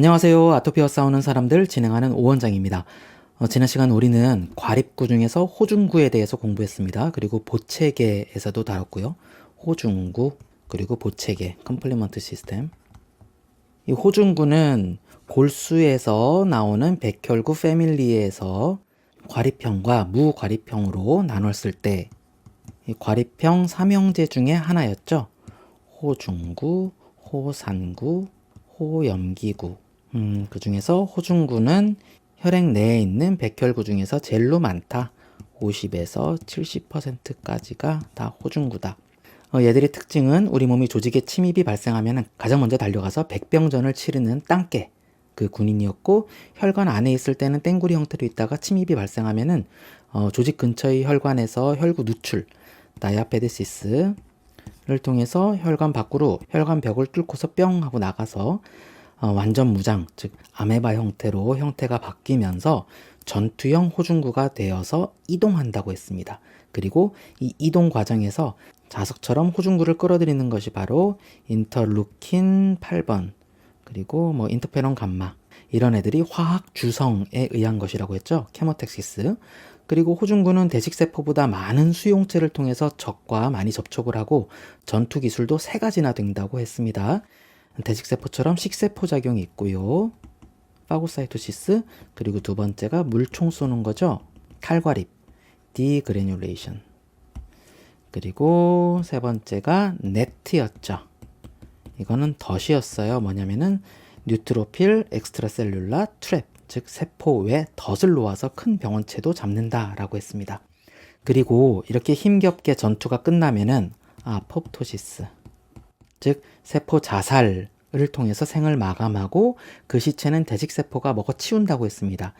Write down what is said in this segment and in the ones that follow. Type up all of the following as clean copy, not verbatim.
안녕하세요. 아토피와 싸우는 사람들 진행하는 오원장입니다. 지난 시간 우리는 과립구 중에서 호중구에 대해서 공부했습니다. 그리고 보체계에서도 다뤘고요. 호중구, 그리고 보체계, 컴플리먼트 시스템. 이 호중구는 골수에서 나오는 백혈구 패밀리에서 과립형과 무과립형으로 나눴을 때 이 과립형 삼형제 중에 하나였죠. 호중구, 호산구, 호염기구. 그 중에서 호중구는 혈액 내에 있는 백혈구 중에서 제일로 많다. 50에서 70%까지가 다 호중구다. 얘들의 특징은 우리 몸이 조직에 침입이 발생하면 가장 먼저 달려가서 백병전을 치르는 땅개, 그 군인이었고, 혈관 안에 있을 때는 땡구리 형태로 있다가 침입이 발생하면은 조직 근처의 혈관에서 혈구 누출, 다이아페데시스를 통해서 혈관 밖으로 혈관 벽을 뚫고서 뿅 하고 나가서 완전 무장, 즉 아메바 형태로 형태가 바뀌면서 전투형 호중구가 되어서 이동한다고 했습니다. 그리고 이 이동 과정에서 자석처럼 호중구를 끌어들이는 것이 바로 인터루킨 8번, 그리고 인터페론 감마, 이런 애들이 화학 주성에 의한 것이라고 했죠. 케모텍시스. 그리고 호중구는 대식세포보다 많은 수용체를 통해서 적과 많이 접촉을 하고 전투 기술도 3가지나 된다고 했습니다. 대식세포처럼 식세포 작용이 있고요. 파고사이토시스, 그리고 두 번째가 물총 쏘는 거죠. 칼과립, 디그래뉼레이션. 그리고 세 번째가 네트였죠. 이거는 덫이었어요. 뭐냐면은 뉴트로필 엑스트라셀룰라 트랩, 즉 세포 외 덫을 놓아서 큰 병원체도 잡는다라고 했습니다. 그리고 이렇게 힘겹게 전투가 끝나면은 아포프토시스, 즉 세포 자살을 통해서 생을 마감하고 그 시체는 대식세포가 먹어 치운다고 했습니다.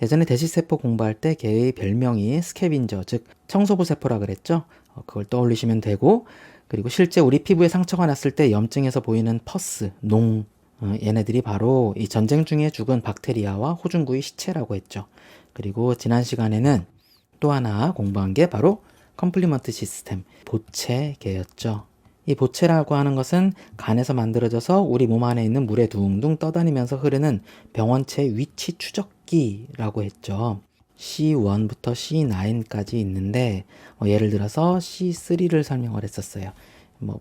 예전에 대식세포 공부할 때 걔의 별명이 스캐빈저, 즉 청소부 세포라 그랬죠. 그걸 떠올리시면 되고, 그리고 실제 우리 피부에 상처가 났을 때 염증에서 보이는 퍼스, 농, 얘네들이 바로 이 전쟁 중에 죽은 박테리아와 호중구의 시체라고 했죠. 그리고 지난 시간에는 또 하나 공부한 게 바로 컴플리먼트 시스템, 보체계였죠. 이 보체라고 하는 것은 간에서 만들어져서 우리 몸 안에 있는 물에 둥둥 떠다니면서 흐르는 병원체 위치 추적기라고 했죠. C1부터 C9까지 있는데 예를 들어서 C3를 설명을 했었어요.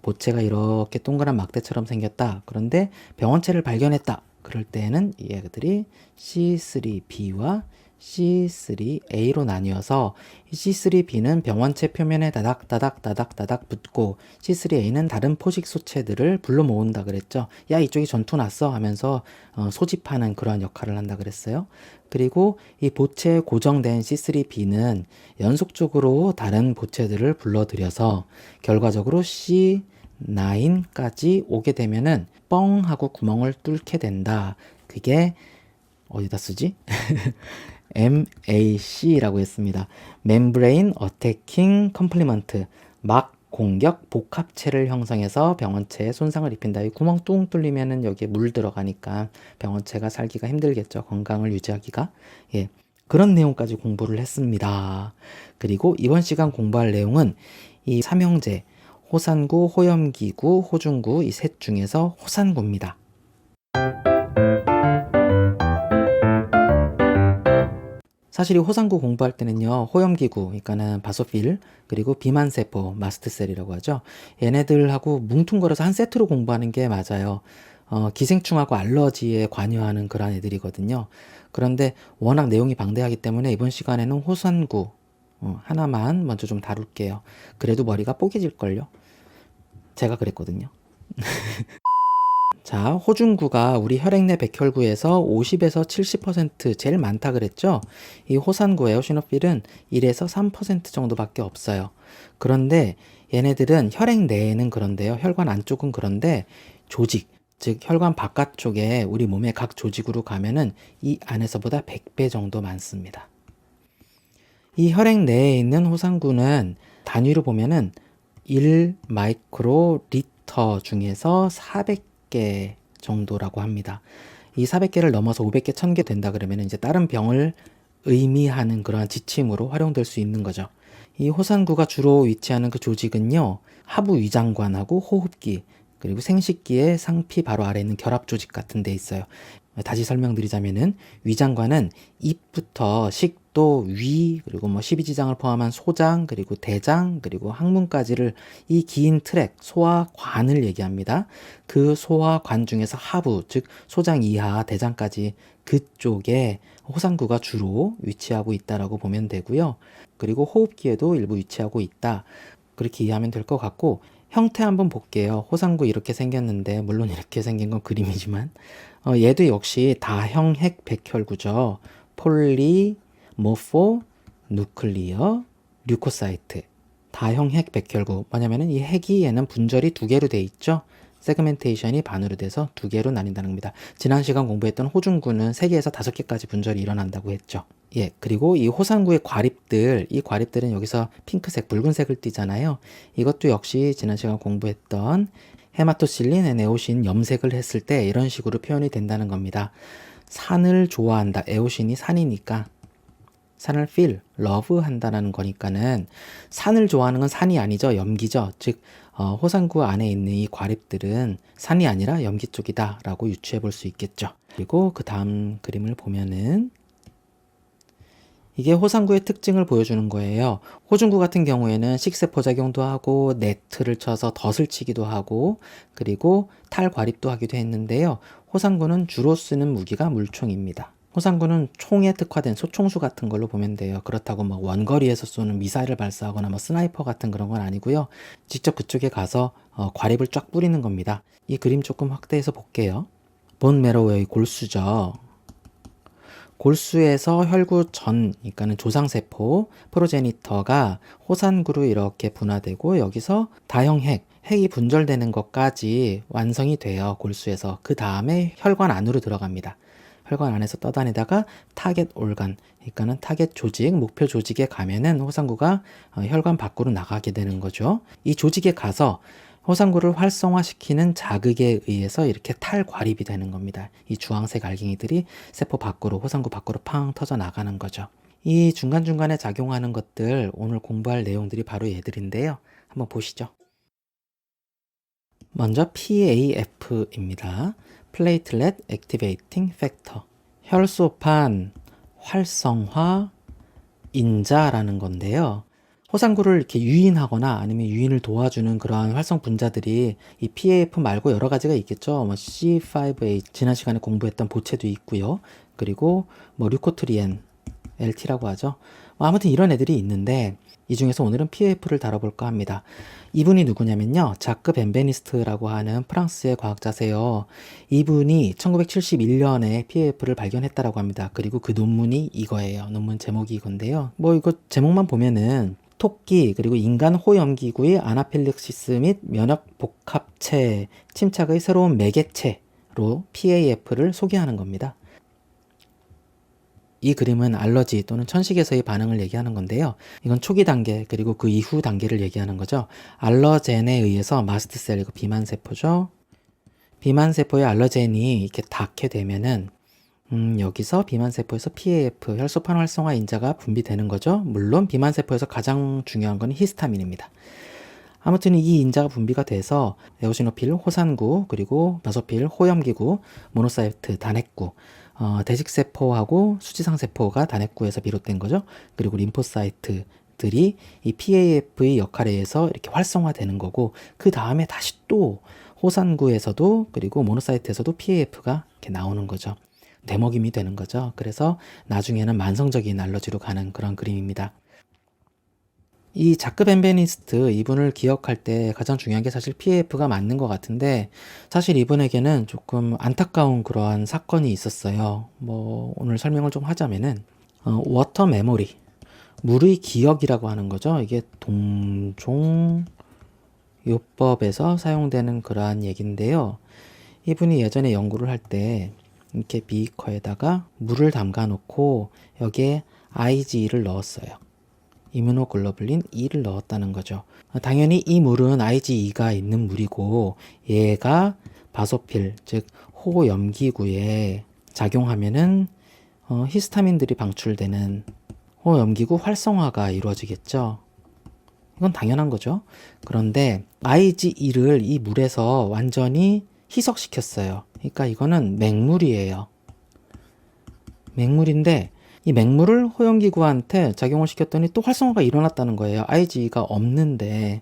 보체가 이렇게 동그란 막대처럼 생겼다. 그런데 병원체를 발견했다. 그럴 때에는 이 애들이 C3B와 C3A로 나뉘어서 C3B는 병원체 표면에 다닥다닥 붙고 C3A는 다른 포식 소체들을 불러 모은다 그랬죠. 야, 이쪽이 전투 났어 하면서 소집하는 그런 역할을 한다 그랬어요. 그리고 이 보체에 고정된 C3B는 연속적으로 다른 보체들을 불러들여서 결과적으로 C9까지 오게 되면은 뻥 하고 구멍을 뚫게 된다. 그게 어디다 쓰지? MAC라고 했습니다. Membrane Attacking Complement, 막 공격 복합체를 형성해서 병원체에 손상을 입힌다. 이 구멍 뚱 뚫리면은 여기에 물 들어가니까 병원체가 살기가 힘들겠죠. 건강을 유지하기가. 예. 그런 내용까지 공부를 했습니다. 그리고 이번 시간 공부할 내용은 이 삼형제, 호산구, 호염기구, 호중구 이 셋 중에서 호산구입니다. 사실 이 호산구 공부할 때는요, 호염기구, 그러니까는 바소필, 그리고 비만세포, 마스트셀이라고 하죠. 얘네들하고 뭉뚱그려서 한 세트로 공부하는 게 맞아요. 기생충하고 알러지에 관여하는 그런 애들이거든요. 그런데 워낙 내용이 방대하기 때문에 이번 시간에는 호산구 하나만 먼저 좀 다룰게요. 그래도 머리가 뽀개질걸요? 제가 그랬거든요. 자, 호중구가 우리 혈액 내 백혈구에서 50에서 70% 제일 많다 그랬죠? 이 호산구 에오시노필은 1에서 3% 정도밖에 없어요. 그런데 얘네들은 혈액 내에는 그런데요. 혈관 안쪽은 그런데 조직, 즉 혈관 바깥쪽에 우리 몸의 각 조직으로 가면은 이 안에서보다 100배 정도 많습니다. 이 혈액 내에 있는 호산구는 단위로 보면은 1 마이크로리터 중에서 400개 정도라고 합니다. 이 400개를 넘어서 500개, 1000개 된다 그러면 이제 다른 병을 의미하는 그러한 지침으로 활용될 수 있는 거죠. 이 호산구가 주로 위치하는 그 조직은요, 하부 위장관하고 호흡기, 그리고 생식기의 상피 바로 아래 있는 결합 조직 같은 데 있어요. 다시 설명드리자면은 위장관은 입부터 식도, 위, 그리고 뭐 십이지장을 포함한 소장, 그리고 대장, 그리고 항문까지를 이 긴 트랙, 소화관을 얘기합니다. 그 소화관 중에서 하부, 즉 소장 이하, 대장까지 그쪽에 호상구가 주로 위치하고 있다라고 보면 되고요. 그리고 호흡기에도 일부 위치하고 있다. 그렇게 이해하면 될 것 같고, 형태 한번 볼게요. 호상구 이렇게 생겼는데, 물론 이렇게 생긴 건 그림이지만, 얘도 역시 다형 핵 백혈구죠. 폴리, 모포, 누클리어, 류코사이트. 다형 핵 백혈구. 뭐냐면은 이 핵이 얘는 분절이 두 개로 돼 있죠. 세그멘테이션이 반으로 돼서 두 개로 나뉜다는 겁니다. 지난 시간 공부했던 호중구는 3개에서 5개까지 분절이 일어난다고 했죠. 예, 그리고 이 호상구의 과립들, 이 과립들은 여기서 핑크색, 붉은색을 띠잖아요. 이것도 역시 지난 시간 공부했던 헤마토실린, 에오신 염색을 했을 때 이런 식으로 표현이 된다는 겁니다. 산을 좋아한다. 에오신이 산이니까 산을 feel, love 한다는 거니까는 산을 좋아하는 건 산이 아니죠. 염기죠. 즉 호상구 안에 있는 이 과립들은 산이 아니라 염기 쪽이다 라고 유추해 볼 수 있겠죠. 그리고 그 다음 그림을 보면은 이게 호상구의 특징을 보여주는 거예요. 호중구 같은 경우에는 식세포작용도 하고 네트를 쳐서 덫을 치기도 하고 그리고 탈과립도 하기도 했는데요. 호상구는 주로 쓰는 무기가 물총입니다. 호상구는 총에 특화된 소총수 같은 걸로 보면 돼요. 그렇다고 막 원거리에서 쏘는 미사일을 발사하거나 뭐 스나이퍼 같은 그런 건 아니고요. 직접 그쪽에 가서 과립을 쫙 뿌리는 겁니다. 이 그림 조금 확대해서 볼게요. 본 매로웨이 골수죠. 골수에서 혈구 전, 그러니까는 조상세포, 프로제니터가 호산구로 이렇게 분화되고 여기서 다형 핵이 분절되는 것까지 완성이 돼요. 골수에서. 그 다음에 혈관 안으로 들어갑니다. 혈관 안에서 떠다니다가 타겟 올간, 그러니까는 타겟 조직, 목표 조직에 가면은 호상구가 혈관 밖으로 나가게 되는 거죠. 이 조직에 가서 호상구를 활성화시키는 자극에 의해서 이렇게 탈과립이 되는 겁니다. 이 주황색 알갱이들이 세포 밖으로, 호상구 밖으로 팡 터져 나가는 거죠. 이 중간중간에 작용하는 것들, 오늘 공부할 내용들이 바로 얘들인데요. 한번 보시죠. 먼저 PAF입니다. Platelet Activating Factor. 혈소판 활성화 인자라는 건데요. 호상구를 이렇게 유인하거나 아니면 유인을 도와주는 그러한 활성 분자들이 이 PAF 말고 여러 가지가 있겠죠. 뭐 C5A 지난 시간에 공부했던 보체도 있고요. 그리고 뭐 류코트리엔 LT라고 하죠. 아무튼 이런 애들이 있는데 이 중에서 오늘은 PAF를 다뤄볼까 합니다. 이분이 누구냐면요. 자크 벤베니스트라고 하는 프랑스의 과학자세요. 이분이 1971년에 PAF를 발견했다라고 합니다. 그리고 그 논문이 이거예요. 논문 제목이 이건데요. 뭐 이거 제목만 보면은 토끼 그리고 인간 호염기구의 아나필렉시스 및 면역 복합체 침착의 새로운 매개체로 PAF를 소개하는 겁니다. 이 그림은 알러지 또는 천식에서의 반응을 얘기하는 건데요. 이건 초기 단계 그리고 그 이후 단계를 얘기하는 거죠. 알러젠에 의해서 마스트셀, 이거 비만세포죠. 비만세포의 알러젠이 이렇게 닿게 되면은 여기서 비만세포에서 PAF, 혈소판 활성화 인자가 분비되는 거죠. 물론 비만세포에서 가장 중요한 건 히스타민입니다. 아무튼 이 인자가 분비가 돼서 에오시노필, 호산구, 그리고 바소필, 호염기구, 모노사이트, 단핵구, 대식세포하고 수지상세포가 단핵구에서 비롯된 거죠. 그리고 림포사이트들이 이 PAF의 역할에 의해서 이렇게 활성화되는 거고 그 다음에 다시 또 호산구에서도 그리고 모노사이트에서도 PAF가 이렇게 나오는 거죠. 되먹임이 되는 거죠. 그래서 나중에는 만성적인 알러지로 가는 그런 그림입니다. 이 자크 벤베니스트 이분을 기억할 때 가장 중요한 게 사실 PAF가 맞는 것 같은데 사실 이분에게는 조금 안타까운 그러한 사건이 있었어요. 뭐 오늘 설명을 좀 하자면은 워터 메모리, 물의 기억이라고 하는 거죠. 이게 동종요법에서 사용되는 그러한 얘기인데요. 이분이 예전에 연구를 할 때 이렇게 비커에다가 물을 담가 놓고 여기에 IgE를 넣었어요. 이뮤노글로불린 E를 넣었다는 거죠. 당연히 이 물은 IgE가 있는 물이고 얘가 바소필, 즉 호염기구에 작용하면은 히스타민들이 방출되는 호염기구 활성화가 이루어지겠죠. 이건 당연한 거죠. 그런데 IgE를 이 물에서 완전히 희석시켰어요. 그러니까 이거는 맹물이에요. 맹물인데 이 맹물을 호염기구한테 작용을 시켰더니 또 활성화가 일어났다는 거예요. IgE가 없는데.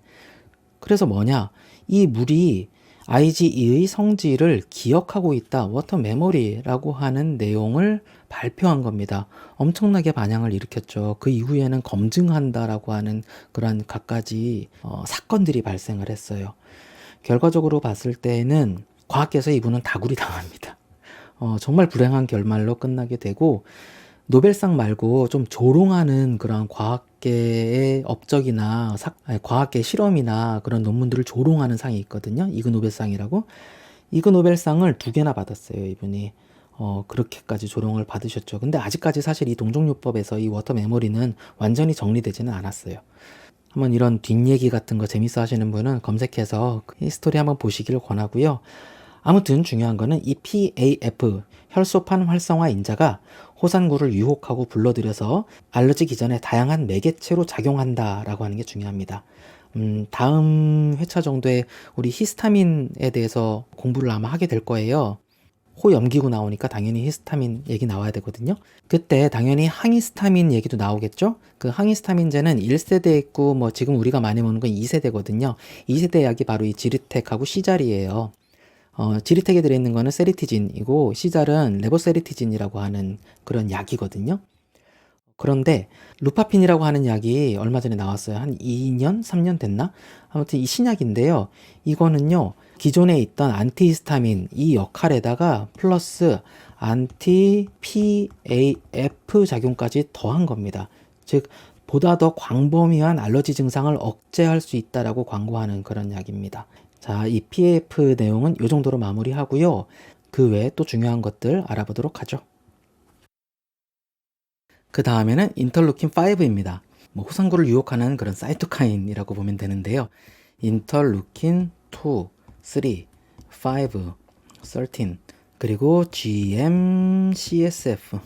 그래서 뭐냐? 이 물이 IgE의 성질을 기억하고 있다. 워터 메모리라고 하는 내용을 발표한 겁니다. 엄청나게 반향을 일으켰죠. 그 이후에는 검증한다라고 하는 그런 갖가지 사건들이 발생을 했어요. 결과적으로 봤을 때는 과학계에서 이분은 다구리 당합니다. 정말 불행한 결말로 끝나게 되고, 노벨상 말고 좀 조롱하는 그런 과학계의 업적이나 과학계 실험이나 그런 논문들을 조롱하는 상이 있거든요. 이그 노벨상이라고. 이그 노벨상을 2개나 받았어요, 이분이. 그렇게까지 조롱을 받으셨죠. 근데 아직까지 사실 이 동종요법에서 이 워터 메모리는 완전히 정리되지는 않았어요. 한번 이런 뒷얘기 같은 거 재밌어 하시는 분은 검색해서 이 스토리 한번 보시기를 권하고요. 아무튼 중요한 거는 이 PAF, 혈소판 활성화 인자가 호산구를 유혹하고 불러들여서 알러지 기전에 다양한 매개체로 작용한다라고 하는 게 중요합니다. 다음 회차 정도에 우리 히스타민에 대해서 공부를 아마 하게 될 거예요. 호염기구 나오니까 당연히 히스타민 얘기 나와야 되거든요. 그때 당연히 항히스타민 얘기도 나오겠죠. 그 항히스타민제는 1세대 있고 뭐 지금 우리가 많이 먹는 건 2세대거든요. 2세대 약이 바로 이 지르텍하고 시잘이에요. 지리텍에 들어있는 거는 세리티진이고 시잘은 레보세리티진이라고 하는 그런 약이거든요. 그런데 루파핀이라고 하는 약이 얼마 전에 나왔어요. 한 2년, 3년 됐나? 아무튼 이 신약인데요. 이거는요, 기존에 있던 안티히스타민 이 역할에다가 플러스 안티 PAF 작용까지 더한 겁니다. 즉 보다 더 광범위한 알러지 증상을 억제할 수 있다라고 광고하는 그런 약입니다. 자, 이 PAF 내용은 이 정도로 마무리하고요. 그 외에 또 중요한 것들 알아보도록 하죠. 그 다음에는 인터루킨 5입니다. 뭐 호상구를 유혹하는 그런 사이토카인이라고 보면 되는데요. 인터루킨 2, 3, 5, 13, 그리고 GM-CSF.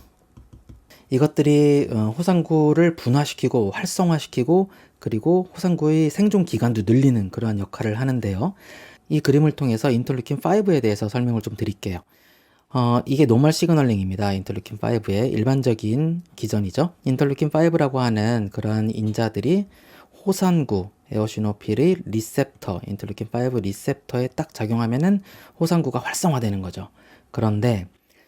이것들이 호상구를 분화시키고 활성화시키고 그리고 호상구의 생존 기간도 늘리는 그러한 역할을 하는데요. 이 그림을 통해서 인터루킨 5에 대해서 설명을 좀 드릴게요. 이게 노멀 시그널링입니다. 인터루킨 5의 일반적인 기전이죠. 인터루킨 5라고 하는 그런 인자들이 호산구, 에오시노필의 리셉터, 인터루킨 5 리셉터에 딱 작용하면은 호산구가 활성화되는 거죠. 그런데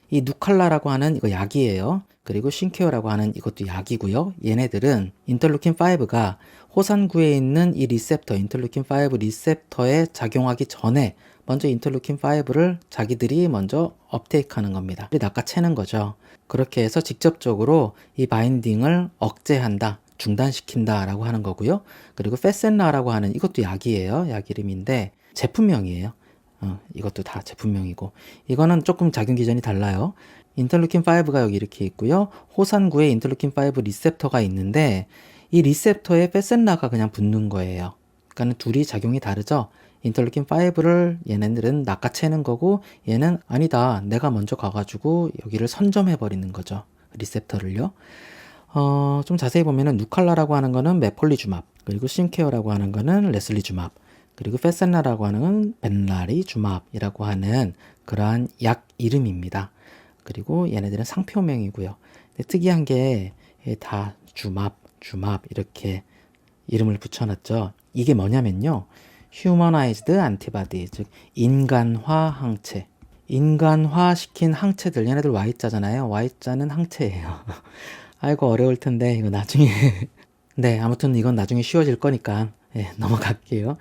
이 누칼라라고 하는 이거 약이에요. 그리고 신케어라고 하는 이것도 약이고요. 얘네들은 인터루킨 5가 호산구에 있는 이 리셉터, 인터루킨 5 리셉터에 작용하기 전에 먼저 인터루킨 5를 자기들이 먼저 업테이크하는 겁니다. 낚아채는 거죠. 그렇게 해서 직접적으로 이 바인딩을 억제한다, 중단시킨다 라고 하는 거고요. 그리고 페센라라고 하는 이것도 약이에요. 약 이름인데 제품명이에요. 이것도 다 제품명이고 이거는 조금 작용 기전이 달라요. 인터루킨 5가 여기 이렇게 있고요. 호산구에 인터루킨 5 리셉터가 있는데 이 리셉터에 페센라가 그냥 붙는 거예요. 그러니까 둘이 작용이 다르죠. 인터루킨 5를 얘네들은 낚아채는 거고 얘는 아니다. 내가 먼저 가가지고 여기를 선점해 버리는 거죠. 리셉터를요. 좀 자세히 보면은 누칼라라고 하는 거는 메폴리주맙, 그리고 신케어라고 하는 거는 레슬리주맙, 그리고 페센라라고 하는 벤라리주맙이라고 하는 그러한 약 이름입니다. 그리고 얘네들은 상표명이고요. 근데 특이한 게 다 주맙 이렇게 이름을 붙여놨죠. 이게 뭐냐면요. Humanized Antibody, 즉 인간화 항체. 인간화시킨 항체들, 얘네들 Y자잖아요. Y자는 항체예요. 아이고 어려울 텐데 이거 나중에 네, 아무튼 이건 나중에 쉬워질 거니까 넘어갈게요.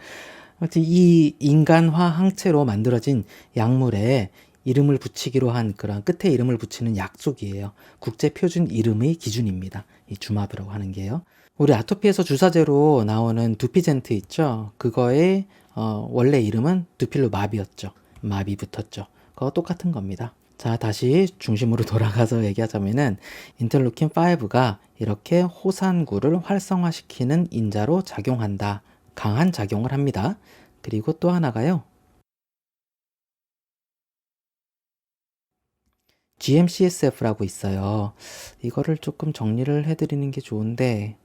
아무튼 이 인간화 항체로 만들어진 약물에 이름을 붙이기로 한 그런 끝에 이름을 붙이는 약속이에요. 국제 표준 이름의 기준입니다. 이 주마브라고 하는 게요. 우리 아토피에서 주사제로 나오는 두피젠트 있죠? 그거의 원래 이름은 두필루마비였죠. 마비 붙었죠. 그거 똑같은 겁니다. 자, 다시 중심으로 돌아가서 얘기하자면은 인터루킨 5가 이렇게 호산구를 활성화시키는 인자로 작용한다. 강한 작용을 합니다. 그리고 또 하나가요. GM-CSF라고 있어요. 이거를 조금 정리를 해드리는 게 좋은데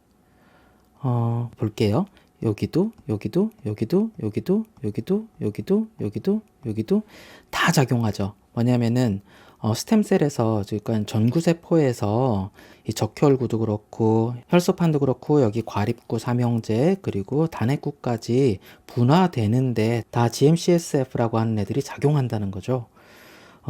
볼게요. 여기도 다 작용하죠. 뭐냐면은 스템셀에서 그러니까 전구세포에서 이 적혈구도 그렇고 혈소판도 그렇고 여기 과립구, 삼형제 그리고 단핵구까지 분화되는데 다 GM-CSF라고 하는 애들이 작용한다는 거죠.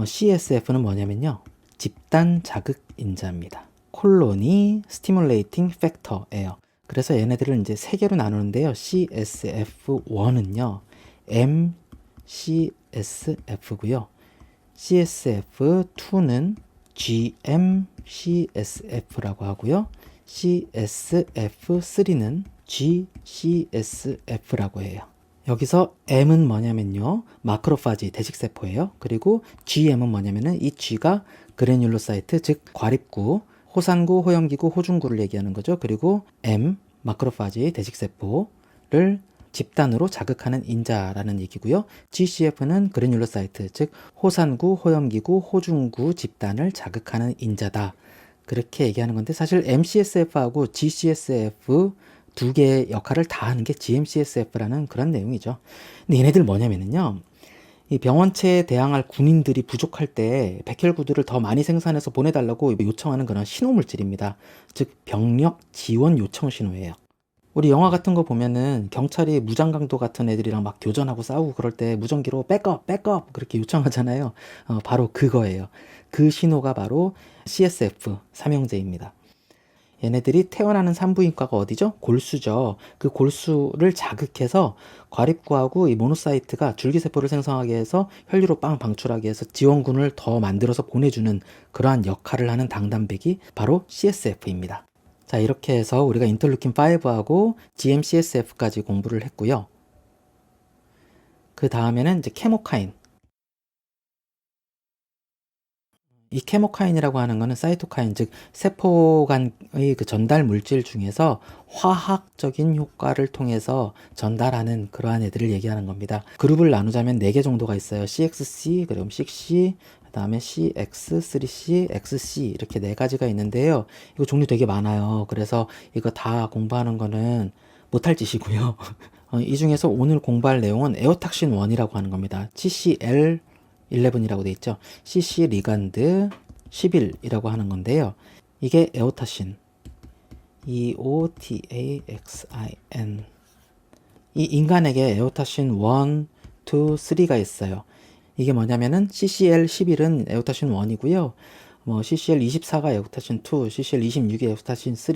CSF는 뭐냐면요, 집단 자극 인자입니다. 콜로니 스티뮬레이팅 팩터예요. 그래서 얘네들을 이제 세 개로 나누는데요. CSF1은요, MCSF고요. CSF2는 GMCSF라고 하고요. CSF3는 GCSF라고 해요. 여기서 M은 뭐냐면요, 마크로파지 대식세포예요. 그리고 GM은 뭐냐면은 이 G가 그래뉼로사이트, 즉 과립구, 호산구, 호염기구, 호중구를 얘기하는 거죠. 그리고 M, 마크로파지 대식세포를 집단으로 자극하는 인자라는 얘기고요. GCF는 그래뉼로사이트, 즉 호산구, 호염기구, 호중구 집단을 자극하는 인자다. 그렇게 얘기하는 건데, 사실 MCSF하고 GCSF 두 개의 역할을 다 하는 게 GMCSF라는 그런 내용이죠. 근데 얘네들 뭐냐면요, 이 병원체에 대항할 군인들이 부족할 때 백혈구들을 더 많이 생산해서 보내달라고 요청하는 그런 신호물질입니다. 즉 병력 지원 요청 신호예요. 우리 영화 같은 거 보면은 경찰이 무장강도 같은 애들이랑 막 교전하고 싸우고 그럴 때 무전기로 백업, 백업 그렇게 요청하잖아요. 바로 그거예요. 그 신호가 바로 CSF 삼형제입니다. 얘네들이 태어나는 산부인과가 어디죠? 골수죠. 그 골수를 자극해서 과립구하고 이 모노사이트가 줄기세포를 생성하게 해서 혈류로 빵 방출하게 해서 지원군을 더 만들어서 보내주는 그러한 역할을 하는 당단백이 바로 CSF입니다. 자, 이렇게 해서 우리가 인터루킨5하고 GM-CSF까지 공부를 했고요. 그 다음에는 이제 케모카인. 이 케모카인이라고 하는 거는 사이토카인, 즉 세포 간의 그 전달 물질 중에서 화학적인 효과를 통해서 전달하는 그러한 애들을 얘기하는 겁니다. 그룹을 나누자면 4개 정도가 있어요. CXC, 그리고 CC, 그 다음에 CX, 3C, XC 이렇게 4가지가 있는데요. 이거 종류 되게 많아요. 그래서 이거 다 공부하는 거는 못할 짓이고요. 이 중에서 오늘 공부할 내용은 에오탁신 1이라고 하는 겁니다. CCL 11이라고 되어 있죠. CC 리간드 11이라고 하는 건데요. 이게 에오타신, EOTAXIN. 이 인간에게 에오타신 1, 2, 3가 있어요. 이게 뭐냐면은 CCL11은 에오타신 1이고요. CCL24가 에오타신 2, CCL26이 에오타신 3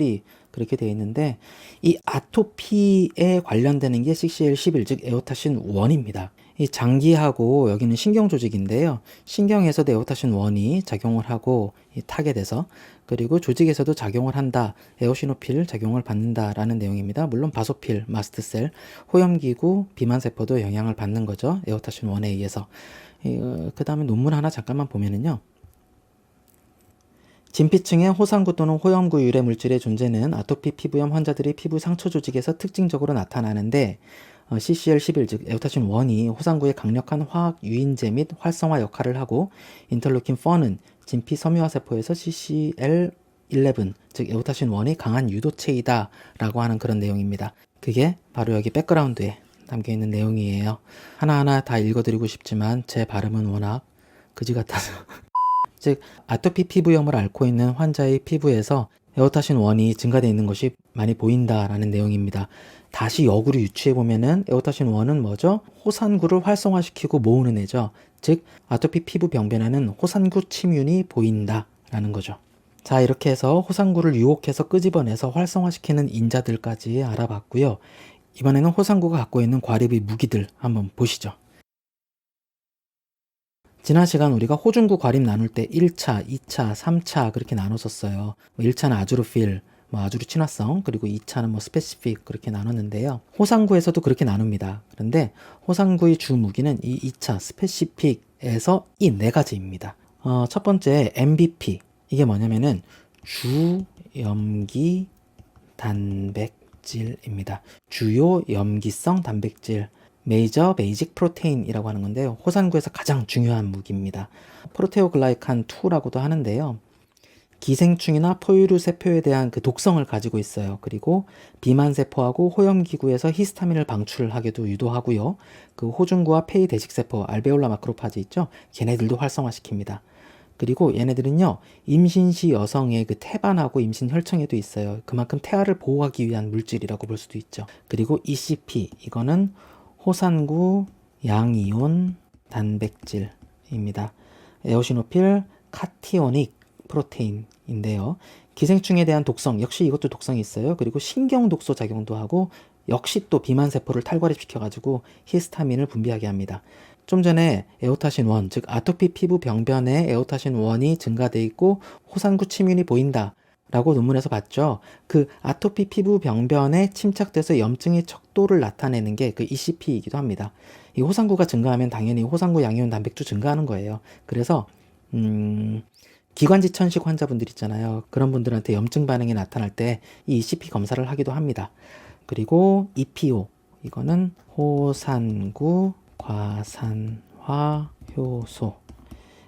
그렇게 되어 있는데, 이 아토피에 관련되는 게 CCL11, 즉 에오타신 1입니다. 이 장기하고 여기는 신경 조직인데요. 신경에서도 에오타신 1이 작용을 하고 타게 돼서, 그리고 조직에서도 작용을 한다. 에오시노필 작용을 받는다라는 내용입니다. 물론 바소필, 마스트셀, 호염기구, 비만세포도 영향을 받는 거죠. 에오타신 1에 의해서. 그 다음에 논문 하나 잠깐만 보면은요. 진피층의 호상구 또는 호염구 유래 물질의 존재는 아토피 피부염 환자들의 피부 상처 조직에서 특징적으로 나타나는데, CCL11, 즉 에오타신 1이 호상구의 강력한 화학 유인제 및 활성화 역할을 하고, 인터루킨 4는 진피 섬유화 세포에서 CCL11, 즉 에오타신 1이 강한 유도체이다 라고 하는 그런 내용입니다. 그게 바로 여기 백그라운드에 담겨있는 내용이에요. 하나하나 다 읽어드리고 싶지만 제 발음은 워낙 그지 같아서 즉 아토피 피부염을 앓고 있는 환자의 피부에서 에오타신 1이 증가되어 있는 것이 많이 보인다라는 내용입니다. 다시 역으로 유추해보면은 에오타신 1은 뭐죠? 호산구를 활성화시키고 모으는 애죠. 즉 아토피 피부 병변에는 호산구 침윤이 보인다라는 거죠. 자, 이렇게 해서 호산구를 유혹해서 끄집어내서 활성화시키는 인자들까지 알아봤고요. 이번에는 호산구가 갖고 있는 과립의 무기들 한번 보시죠. 지난 시간 우리가 호중구 과립 나눌 때 1차, 2차, 3차 그렇게 나눴었어요. 1차는 아주로필, 아주로 친화성, 그리고 2차는 스페시픽 그렇게 나눴는데요. 호상구에서도 그렇게 나눕니다. 그런데 호상구의 주 무기는 이 2차 스페시픽에서 이 4가지입니다. 첫 번째 MVP. 이게 뭐냐면은 주염기 단백질입니다. 주요 염기성 단백질. 메이저 베이직 프로테인이라고 하는 건데요. 호산구에서 가장 중요한 무기입니다. 프로테오글라이칸 2라고도 하는데요. 기생충이나 포유류 세포에 대한 그 독성을 가지고 있어요. 그리고 비만세포하고 호염기구에서 히스타민을 방출하게도 유도하고요. 그 호중구와 폐의 대식세포, 알베올라 마크로파지 있죠? 걔네들도 활성화시킵니다. 그리고 얘네들은요, 임신 시 여성의 그 태반하고 임신 혈청에도 있어요. 그만큼 태아를 보호하기 위한 물질이라고 볼 수도 있죠. 그리고 ECP, 이거는 호산구 양이온 단백질입니다. 에오시노필 카티오닉 프로테인인데요. 기생충에 대한 독성, 역시 이것도 독성이 있어요. 그리고 신경 독소 작용도 하고, 역시 또 비만세포를 탈괄입시켜가지고 히스타민을 분비하게 합니다. 좀 전에 에오타신-1, 즉 아토피 피부 병변에 에오타신-1이 증가돼 있고 호산구 침윤이 보인다 라고 논문에서 봤죠. 그 아토피 피부 병변에 침착돼서 염증의 척도를 나타내는 게 그 ECP이기도 합니다. 이 호산구가 증가하면 당연히 호산구 양이온 단백도 증가하는 거예요. 그래서 기관지 천식 환자분들 있잖아요. 그런 분들한테 염증 반응이 나타날 때 이 ECP 검사를 하기도 합니다. 그리고 EPO, 이거는 호산구 과산화 효소,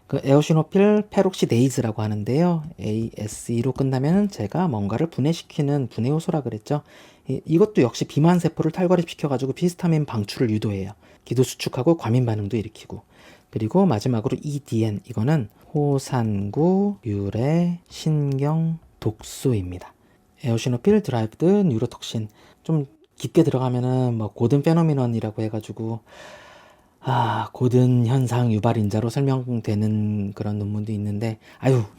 그 에오시노필 페록시데이즈라고 하는데요. ASE로 끝나면 제가 뭔가를 분해시키는 분해 요소라 그랬죠. 이것도 역시 비만 세포를 탈괄입시켜가지고 비스타민 방출을 유도해요. 기도 수축하고 과민 반응도 일으키고. 그리고 마지막으로 EDN, 이거는 호산구 유래 신경 독소입니다. 에오시노필 드라이브드 뉴로톡신, 좀 깊게 들어가면은 뭐 고든 페노미넌이라고 해가지고 고든 현상 유발인자로 설명되는 그런 논문도 있는데,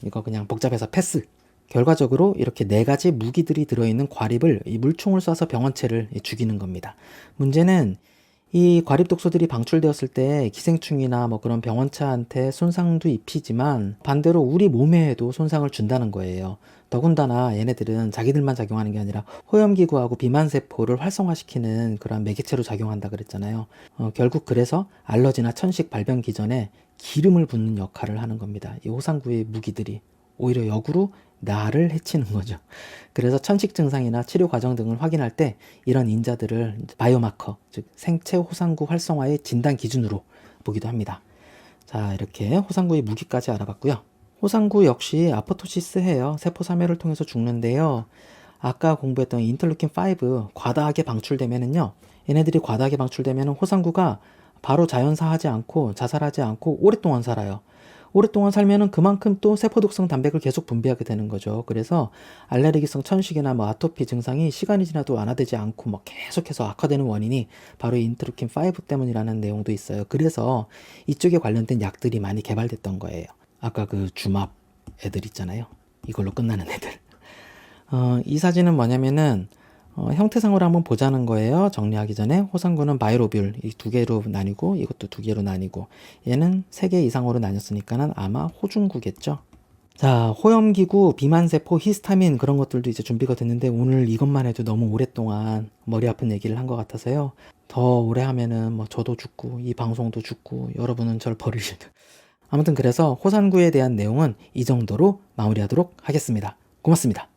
이거 그냥 복잡해서 패스. 결과적으로 이렇게 4가지 무기들이 들어있는 과립을 이 물총을 쏴서 병원체를 죽이는 겁니다. 문제는 이 과립 독소들이 방출되었을 때 기생충이나 뭐 그런 병원체한테 손상도 입히지만 반대로 우리 몸에도 손상을 준다는 거예요. 더군다나 얘네들은 자기들만 작용하는 게 아니라 호염기구하고 비만세포를 활성화시키는 그런 매개체로 작용한다 그랬잖아요. 결국 그래서 알러지나 천식 발병 기전에 기름을 붓는 역할을 하는 겁니다. 이 호상구의 무기들이 오히려 역으로 나를 해치는 거죠. 그래서 천식 증상이나 치료 과정 등을 확인할 때 이런 인자들을 바이오마커, 즉 생체 호상구 활성화의 진단 기준으로 보기도 합니다. 자, 이렇게 호상구의 무기까지 알아봤고요. 호상구 역시 아포토시스해요. 세포 사멸을 통해서 죽는데요. 아까 공부했던 인터루킨5 과다하게 방출되면은요, 얘네들이 과다하게 방출되면 호상구가 바로 자연사하지 않고 자살하지 않고 오랫동안 살아요. 오랫동안 살면은 그만큼 또 세포독성 단백을 계속 분비하게 되는 거죠. 그래서 알레르기성 천식이나 뭐 아토피 증상이 시간이 지나도 완화되지 않고 뭐 계속해서 악화되는 원인이 바로 인터루킨 5 때문이라는 내용도 있어요. 그래서 이쪽에 관련된 약들이 많이 개발됐던 거예요. 아까 그 주맙 애들 있잖아요. 이걸로 끝나는 애들. 이 사진은 뭐냐면은 형태상으로 한번 보자는 거예요. 정리하기 전에. 호상구는 바이로뷸 이 2개로 나뉘고, 이것도 2개로 나뉘고, 얘는 3개 이상으로 나뉘었으니까는 아마 호중구겠죠. 자, 호염기구, 비만세포, 히스타민 그런 것들도 이제 준비가 됐는데 오늘 이것만 해도 너무 오랫동안 머리 아픈 얘기를 한 것 같아서요. 더 오래 하면은 뭐 저도 죽고 이 방송도 죽고 여러분은 절 버리시는. 아무튼 그래서 호산구에 대한 내용은 이 정도로 마무리하도록 하겠습니다. 고맙습니다.